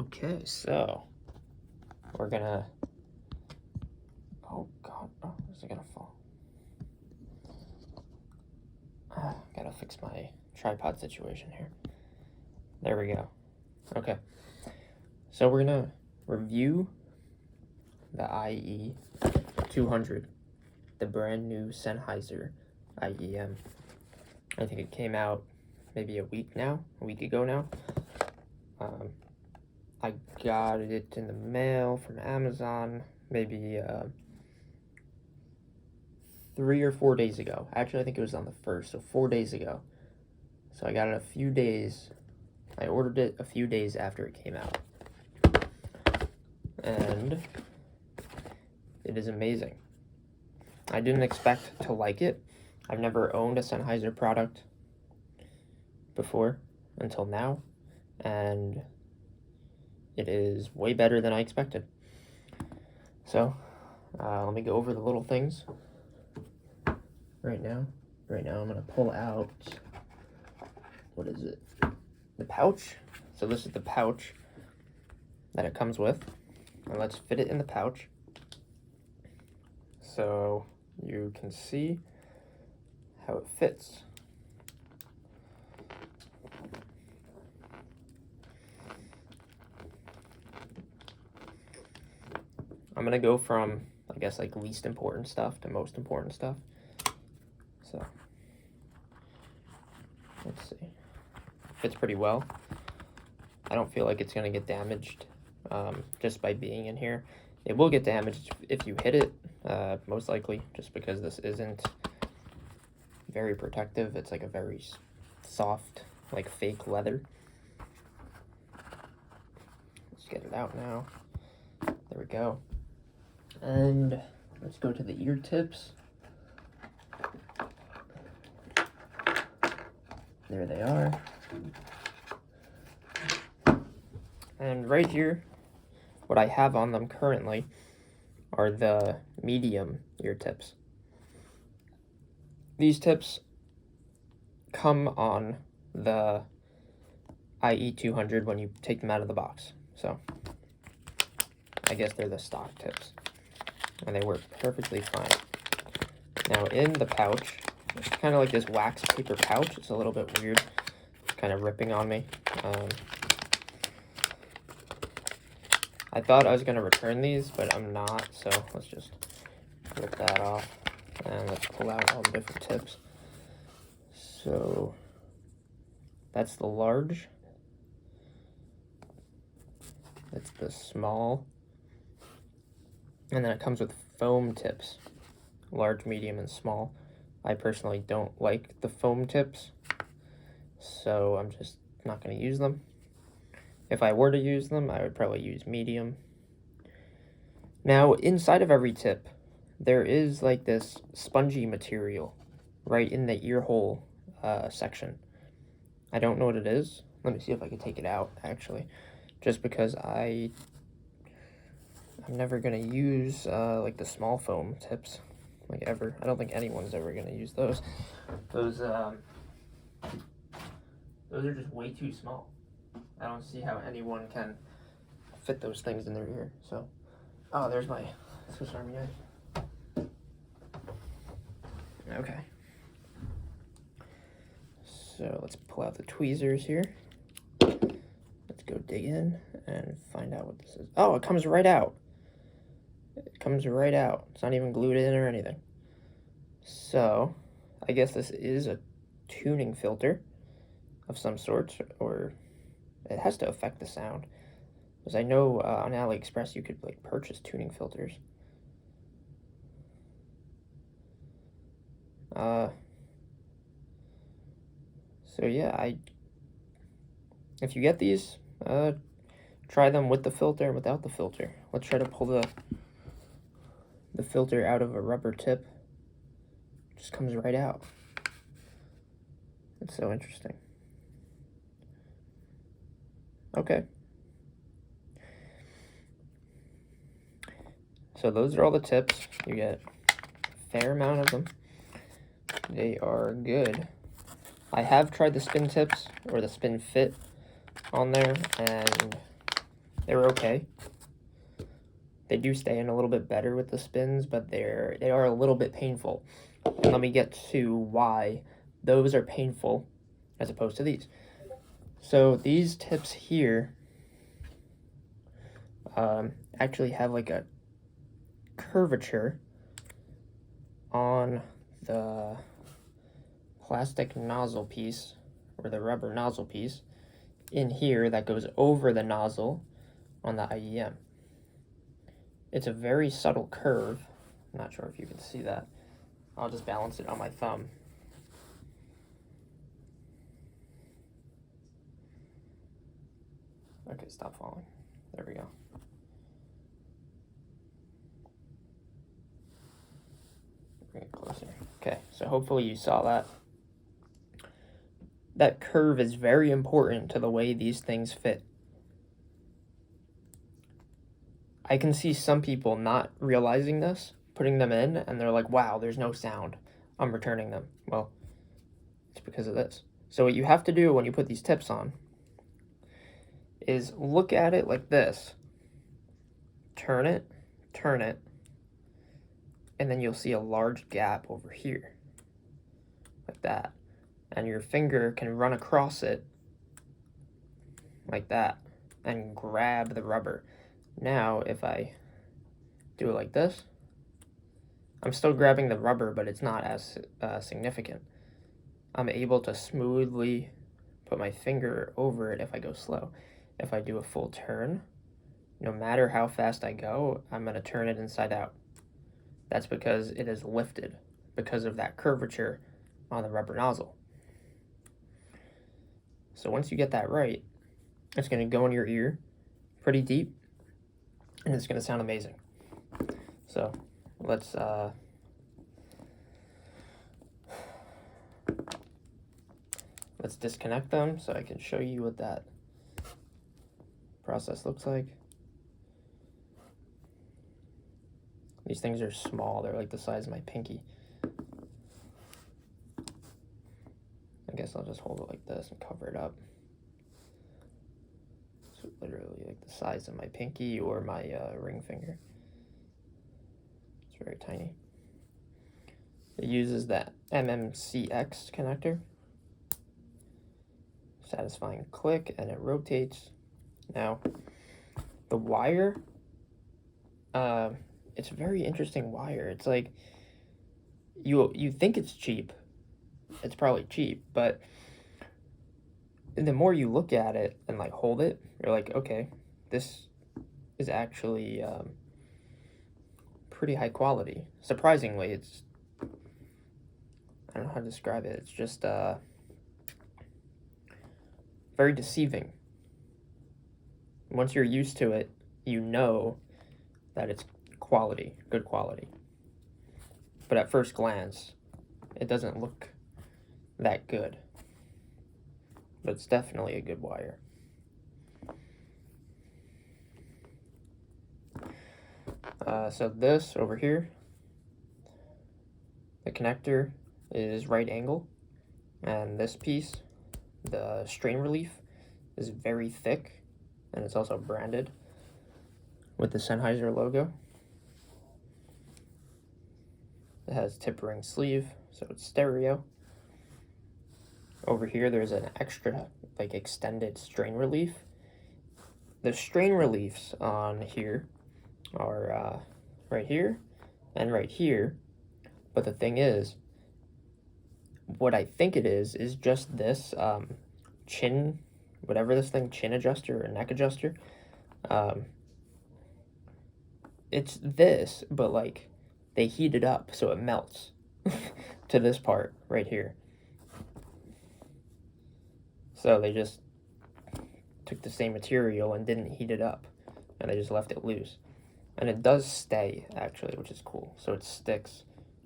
Okay, so we're gonna, oh god, oh, is it gonna fall? Gotta fix my tripod situation here. There we go. Okay, so we're gonna review the IE 200, the brand new Sennheiser IEM. I think it came out maybe a week ago now. I got it in the mail from Amazon maybe 3 or 4 days ago. Actually, I think it was on the 1st, so 4 days ago. So I got it a few days. I ordered it a few days after it came out. And it is amazing. I didn't expect to like it. I've never owned a Sennheiser product before until now, and it is way better than I expected. So let me go over the little things right now. I'm gonna pull out, what is it? The pouch. So this is the pouch that it comes with, and let's fit it in the pouch so you can see how it fits. I'm gonna go from, I guess, like least important stuff to most important stuff. So let's see. Fits pretty well. I don't feel like it's gonna get damaged just by being in here. It will get damaged if you hit it, most likely, just because this isn't very protective. It's like a very soft, like fake leather. Let's get it out now. There we go. And let's go to the ear tips. There they are. And right here, what I have on them currently are the medium ear tips. These tips come on the IE 200 when you take them out of the box. So I guess they're the stock tips, and they work perfectly fine. Now in the pouch, it's kind of like this wax paper pouch. It's a little bit weird. It's kind of ripping on me. I thought I was going to return these, but I'm not, so let's just rip that off, and let's pull out all the different tips. So that's the large. That's the small. And then it comes with foam tips, large, medium, and small. I personally don't like the foam tips, so I'm just not going to use them. If I were to use them, I would probably use medium. Now, inside of every tip, there is like this spongy material right in the ear hole section. I don't know what it is. Let me see if I can take it out, actually. Just because I'm never going to use like the small foam tips, like ever. I don't think anyone's ever going to use those. Those are just way too small. I don't see how anyone can fit those things in their ear. So, oh, there's my Swiss Army knife. Okay. So let's pull out the tweezers here. Let's go dig in and find out what this is. Oh, it comes right out. It comes right out. It's not even glued in or anything. So, I guess this is a tuning filter of some sort, or it has to affect the sound. Because I know on AliExpress you could like purchase tuning filters. So yeah, if you get these, try them with the filter and without the filter. Let's try to pull the filter out of a rubber tip. It just comes right out. It's so interesting. Okay. So those are all the tips. You get a fair amount of them. They are good. I have tried the spin tips or the spin fit on there, and they're okay. They do stay in a little bit better with the spins, but they are a little bit painful. And let me get to why those are painful as opposed to these. So these tips here actually have like a curvature on the plastic nozzle piece, or the rubber nozzle piece in here, that goes over the nozzle on the IEM. It's a very subtle curve. I'm not sure if you can see that. I'll just balance it on my thumb. Okay, stop falling. There we go. Bring it closer. Okay, so hopefully you saw that. That curve is very important to the way these things fit. I can see some people not realizing this, putting them in, and they're like, wow, there's no sound. I'm returning them. Well, it's because of this. So what you have to do when you put these tips on is look at it like this. Turn it, and then you'll see a large gap over here, like that. And your finger can run across it, like that, and grab the rubber. Now, if I do it like this, I'm still grabbing the rubber, but it's not as significant. I'm able to smoothly put my finger over it if I go slow. If I do a full turn, no matter how fast I go, I'm going to turn it inside out. That's because it is lifted because of that curvature on the rubber nozzle. So once you get that right, it's going to go in your ear pretty deep, and it's going to sound amazing. So let's disconnect them so I can show you what that process looks like. These things are small. They're like the size of my pinky. I guess I'll just hold it like this and cover it up. So literally like the size of my pinky or my ring finger. It's very tiny. It uses that MMCX connector. Satisfying click, and it rotates. Now, the wire, it's a very interesting wire. It's like, you think it's cheap. It's probably cheap, but the more you look at it and like hold it, you're like, okay, this is actually pretty high quality. Surprisingly, it's, I don't know how to describe it. It's just very deceiving. Once you're used to it, you know that it's quality, good quality. But at first glance, it doesn't look that good. But it's definitely a good wire. So this over here, the connector is right angle, and this piece, the strain relief, is very thick, and it's also branded with the Sennheiser logo. It has tip ring sleeve, so it's stereo. Over here, there's an extra, like, extended strain relief. The strain reliefs on here are right here and right here, but the thing is, what I think it is just this chin, whatever this thing, chin adjuster or neck adjuster. It's this, but like they heat it up so it melts to this part right here. So they just took the same material and didn't heat it up, and they just left it loose. And it does stay, actually, which is cool. So it sticks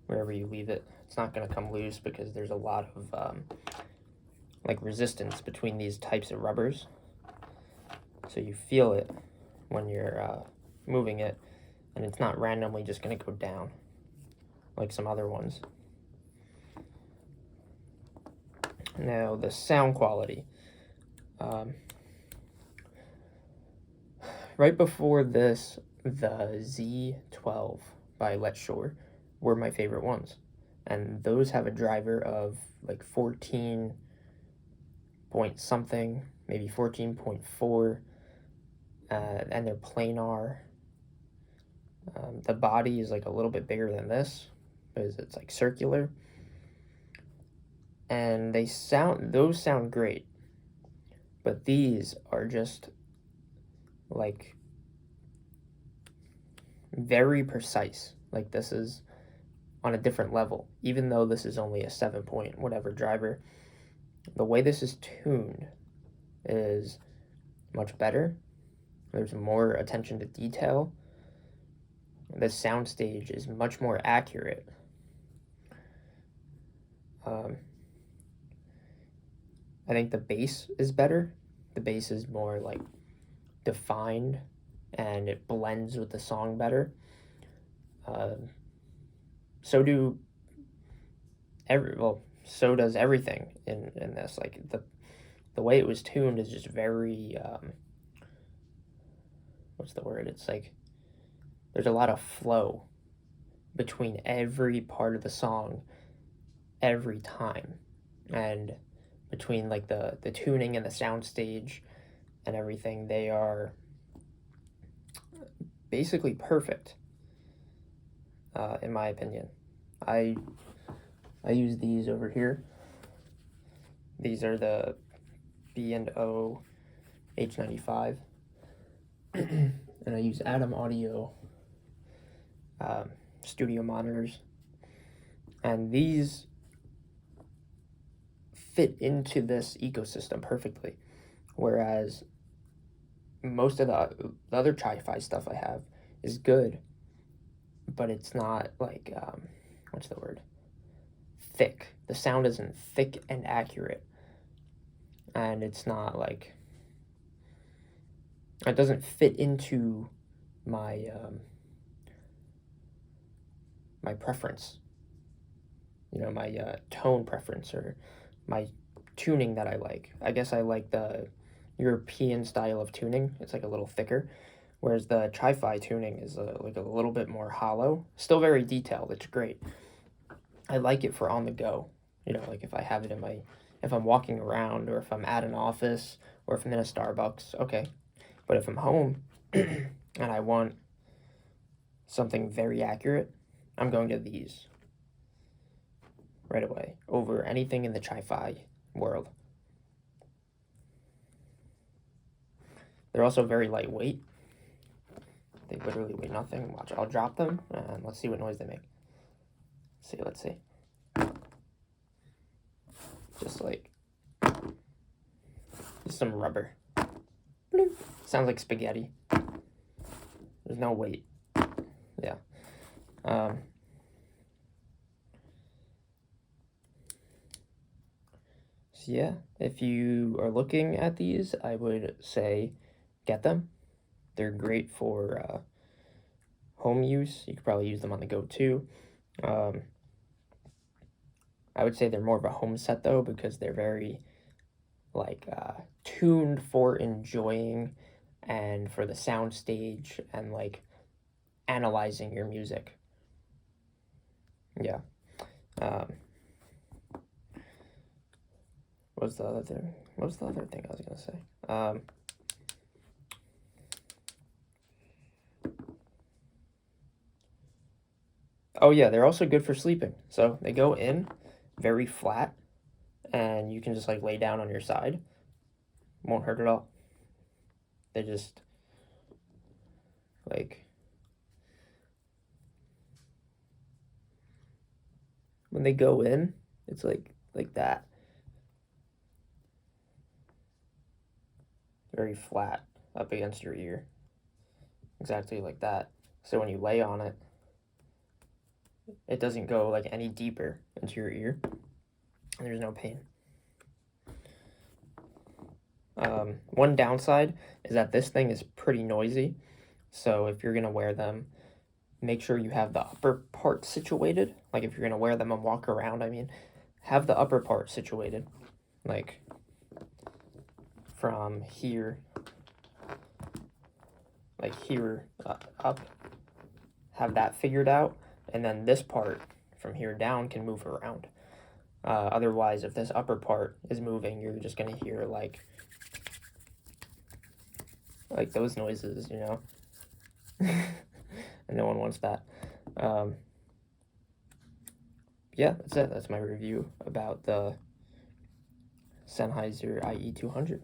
wherever you leave it. It's not going to come loose because there's a lot of like resistance between these types of rubbers. So you feel it when you're moving it, and it's not randomly just going to go down like some other ones. Now, the sound quality. right before this, the Z12 by Let's Shore were my favorite ones. And those have a driver of like 14 point something, maybe 14.4, and they're planar. The body is like a little bit bigger than this because it's like circular. And those sound great. But these are just like very precise. Like this is on a different level, even though this is only a 7 point whatever driver. The way this is tuned is much better. There's more attention to detail. The soundstage is much more accurate. I think the bass is better. The bass is more like defined and it blends with the song better. So does everything in this. Like the way it was tuned is just very what's the word? It's like there's a lot of flow between every part of the song every time, and between like the tuning and the soundstage and everything, they are basically perfect, in my opinion. I use these over here. These are the B&O H95, and I use Atom Audio studio monitors, and these fit into this ecosystem perfectly, whereas most of the other tri-fi stuff I have is good, but it's not like what's the word, thick. The sound isn't thick and accurate, and it's not like, it doesn't fit into my my preference, my tone preference, or my tuning that I like. I guess I like the European style of tuning. It's like a little thicker, whereas the tri-fi tuning is like a little bit more hollow. Still very detailed. It's great. I like it for on the go. Like if I have it if I'm walking around, or if I'm at an office, or if I'm in a Starbucks, okay. But if I'm home and I want something very accurate, I'm going to these right away over anything in the tri-fi world. They're also very lightweight. They literally weigh nothing. Watch, I'll drop them and let's see what noise they make. Let's see. Just some rubber. Bloop. Sounds like spaghetti. There's no weight. Yeah. So yeah, if you are looking at these, I would say get them. They're great for home use. You could probably use them on the go too. I would say they're more of a home set though, because they're very tuned for enjoying and for the sound stage and like analyzing your music. Yeah. What was the other thing I was gonna say? Oh yeah, they're also good for sleeping. So they go in very flat, and you can just like lay down on your side. Won't hurt at all. They just like, when they go in, it's like that. Very flat up against your ear. Exactly like that. So when you lay on it, it doesn't go like any deeper into your ear, and there's no pain. One downside is that this thing is pretty noisy, so if you're gonna wear them, make sure you have the upper part situated. Like if you're gonna wear them and walk around, have the upper part situated, like from here like here up, have that figured out, and then this part from here down can move around. Otherwise, if this upper part is moving, you're just gonna hear like those noises, you know. And no one wants that. Yeah, that's it. That's my review about the Sennheiser IE 200.